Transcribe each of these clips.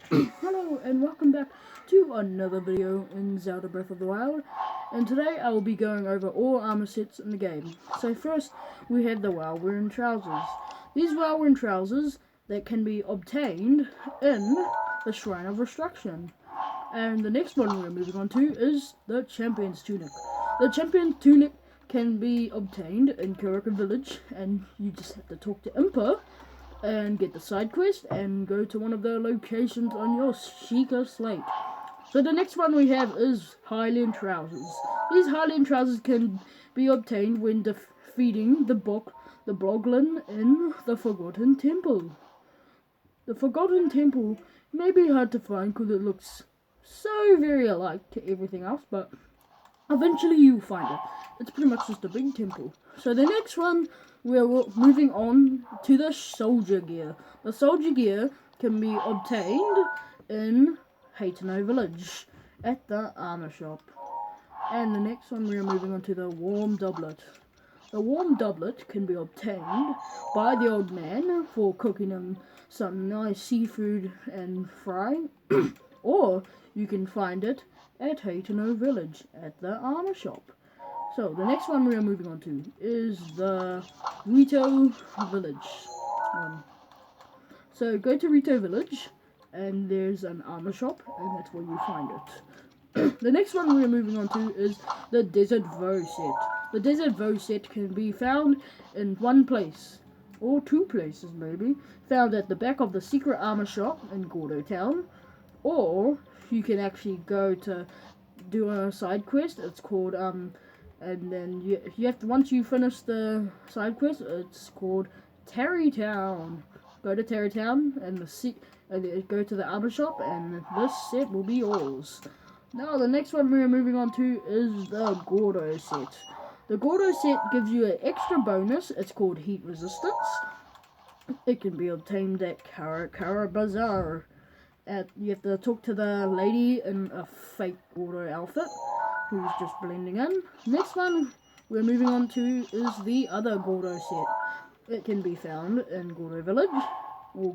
Hello and welcome back to another video in Zelda Breath of the Wild, and today I will be going over all armor sets in the game. So first we have the well-worn trousers. These well-worn trousers that can be obtained in the Shrine of Destruction. And the next one we're moving on to is the Champion's Tunic. The Champion's Tunic can be obtained in Kurika Village, and you just have to talk to Impa and get the side quest and go to one of the locations on your Sheikah slate. So the next one we have is Highland Trousers. These Highland Trousers can be obtained when defeating the Boglin in the Forgotten Temple. The Forgotten Temple may be hard to find because it looks so very alike to everything else, but eventually you'll find it. It's pretty much just a big temple. So the next one, we're moving on to the soldier gear. The soldier gear can be obtained in Haytano Village at the armor shop. And the next one, we're moving on to the warm doublet. The warm doublet can be obtained by the old man for cooking him some nice seafood and frying, or you can find it at Haytano Village at the armor shop. So the next one we are moving on to is the Rito Village one. So go to Rito Village and there's an armor shop and that's where you find it. The next one we are moving on to is the Desert Voe set. The Desert Voe set can be found in one place, or two places maybe, found at the back of the secret armor shop in Gordo Town, or you can actually go to do a side quest. It's called and then you have to, once you finish the side quest, it's called Tarrytown. Go to Tarrytown and go to the armor shop, and this set will be yours. Now the next one we're moving on to is the Gordo set. The Gordo set gives you an extra bonus. It's called Heat Resistance. It can be obtained at Kara Bazaar. You have to talk to the lady in a fake Gordo outfit who's just blending in. Next one we're moving on to is the other Gordo set. It can be found in Gordo Village, or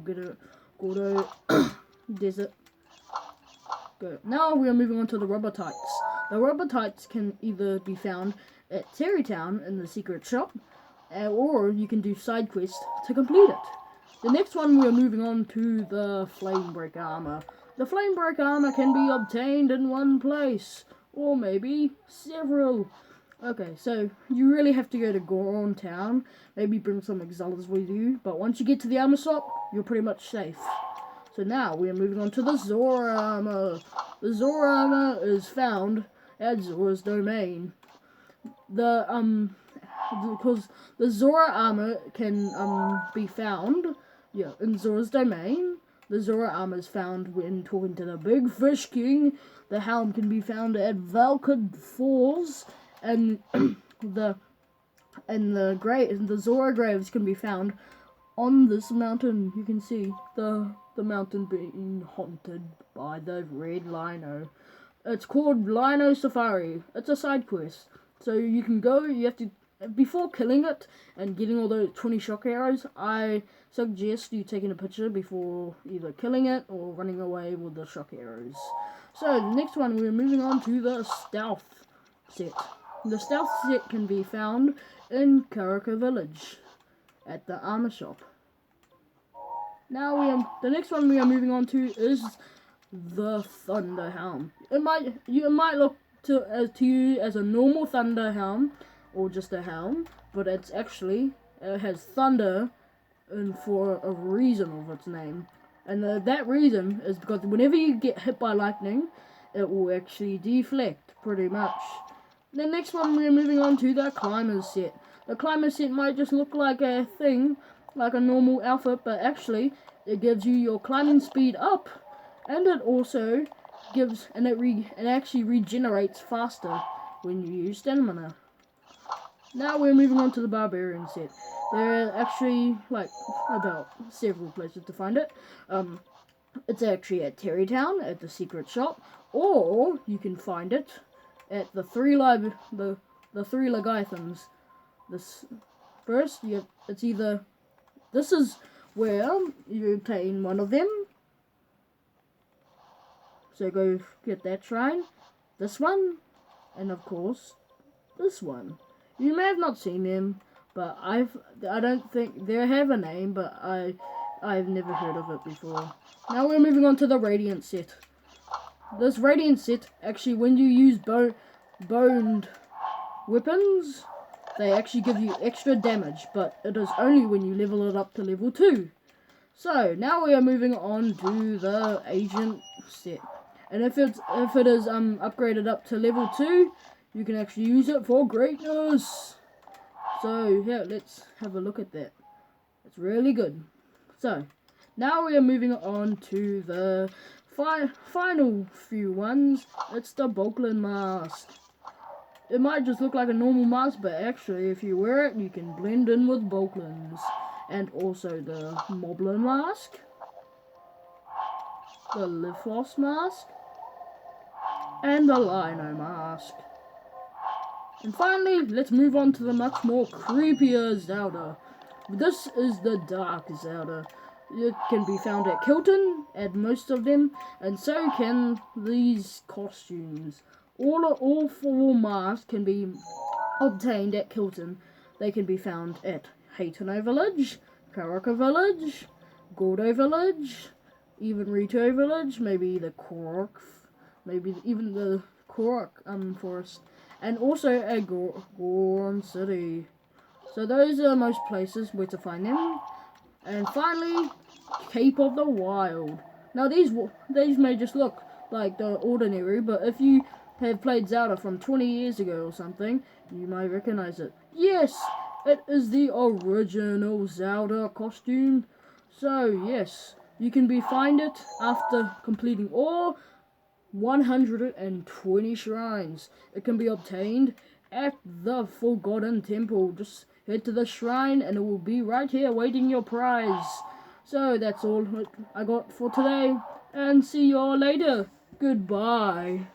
Gordo Desert. Go. Now we are moving on to the rubber tights. The rubber tights can either be found at Terrytown in the secret shop, or you can do side quests to complete it. The next one we are moving on to the Flamebreak armor. The Flamebreak armor can be obtained in one place, or maybe several. Okay, so you really have to go to Goron Town, maybe bring some Exilers with you, but once you get to the armor shop, you're pretty much safe. So now we are moving on to the Zora armor. The Zora armor is found at Zora's domain. Because the Zora armor can be found in Zora's domain. The Zora armor is found when talking to the Big Fish King. The helm can be found at Valkid Falls, and the Zora graves can be found on this mountain. You can see the mountain being haunted by the red Lino. It's called Lino Safari. It's a side quest. So you can go, you have to, before killing it and getting all those 20 shock arrows, I suggest you taking a picture before either killing it or running away with the shock arrows. So the next one, we're moving on to the Stealth set. The Stealth set can be found in Kurika Village at the armor shop. Now the next one we are moving on to is the Thunder Helm. It might look to you as a normal Thunder Helm or just a helm, but it has thunder for a reason of its name, and that reason is because whenever you get hit by lightning, it will actually deflect pretty much. The next one we're moving on to the Climber's set. The Climber's set might just look like a thing, like a normal outfit, but actually it gives you your climbing speed up, and it also it actually regenerates faster when you use stamina. Now we're moving on to the Barbarian set. There are actually about several places to find it. It's actually at Terrytown at the secret shop, or you can find it at the three Leviathans. This is where you obtain one of them, So go get that shrine, this one, and of course, this one. You may have not seen them, but I don't think they have a name, but I've never heard of it before. Now we're moving on to the Radiant set. This Radiant set, actually, when you use boned weapons, they actually give you extra damage, but it is only when you level it up to level 2. So now we are moving on to the Agent set, and if it is upgraded up to level 2, you can actually use it for greatness. So yeah, let's have a look at that. It's really good. So now we are moving on to the final few ones. It's the Bulklin mask. It might just look like a normal mask, but actually if you wear it, you can blend in with Bulklins. And also the Moblin mask, the Livfloss mask, and the Lino mask. And finally, let's move on to the much more creepier Zelda. This is the Dark Zelda. It can be found at Kilton, at most of them, and so can these costumes. All 4 masks can be obtained at Kilton. They can be found at Haytano Village, Karaka Village, Gordo Village, even Rito Village, maybe the Korok, maybe even the Korok Forest, and also at Goron City. So those are most places where to find them. And finally, Cape of the Wild. Now these may just look like the ordinary, but if you have played Zelda from 20 years ago or something, you might recognize it. Yes, it is the original Zelda costume. So yes, you can find it after completing all 120 shrines. It can be obtained at the Forgotten Temple. Just head to the shrine and it will be right here waiting your prize. So that's all I got for today, and see you all later. Goodbye.